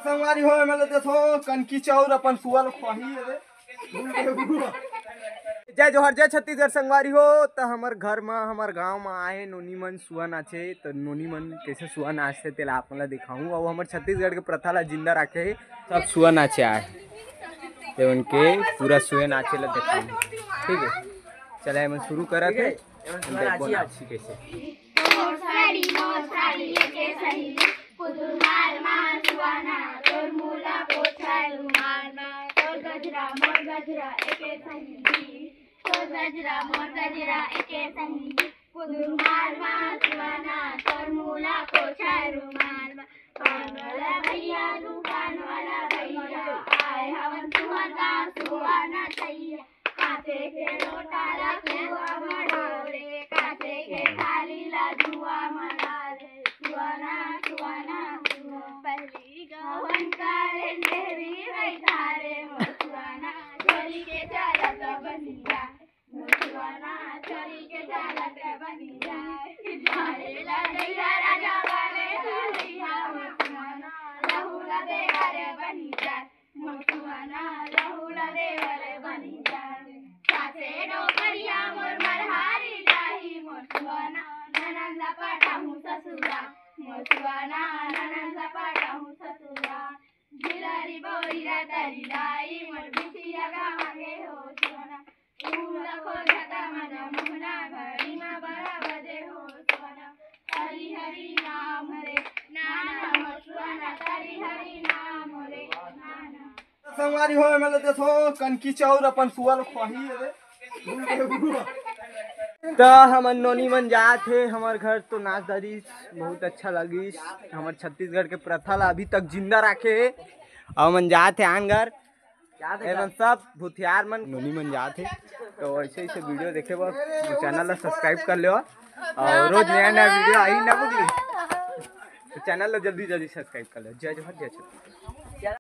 संगवारी हो मतलब देखो कनकी चाउर अपन सुअल खही रे जय जोहर जय छत्तीसगढ़ संगवारी हो। तो हमार घर में हमार गांव में आए नोनी मन सुआ नाचे तो नोनी मन कैसे सुआ नाचते तेला आप मन दिखाऊँ और हमारे छत्तीसगढ़ के प्रथा ला जिंदा रखे सब सुआ नाचे आए तो उनके पूरा सुए नाचे ला दिखाऊँ। ठीक है चले हम शुरू करा थे नाची कैसे गजरा मोर गजरा एके संगी कुदुर मार मार सुवाना तोर मूला को छारू मार कान वाला भैया आए हवन सुहाना सुहाना छैया काते के लोटा रखुआ मडोरे काते के थाली ला जुआ मनारे सुवाना सुवाना पहली गवन करे देवी बैठारे सुवाना चली के चारा तो बनिया सुवाना चली के चारा तो बनिया जाए ला दैया राजा बाले दैया सुवाना लहुला देवारे बनी जाए सुवाना लहुला देवारे बनी जाए साथे डोकरिया मोर मरहारी जाही मोर सुवाना ननंदा पाठाहूँ ससुरा मोर सुवाना ननंदा पाठाहूँ ससुरा गिलरी बोरीरा तरी लाई मोर बिटिया गावे हो सुवाना फूल को जता मन मुहना घड़ी में बड़ा बजे हो सुवाना हरि हरि नाम रे नाना मोर सुवाना हरि हरि नाम रे नाना संगवारी हो मतलब देखो कनकी चाउर अपन सुअल खही रे तो हम नोनी मन जात थे हमार घर तो नाच दादी बहुत अच्छा लगी हमार छत्तीसगढ़ के प्रथा ला अभी तक जिंदा रखे और मन जात थे आंगर एवं सब भूथियार मन नोनी मन जात थे तो ऐसे ऐसे वीडियो देखे बस चैनल ला सब्सक्राइब कर लो और रोज नया नया वीडियो आई ना बुझली तो चैनल ला जल्दी जल्दी सब्सक्राइब कर लो। जय जोहर जय छत्तीसगढ़।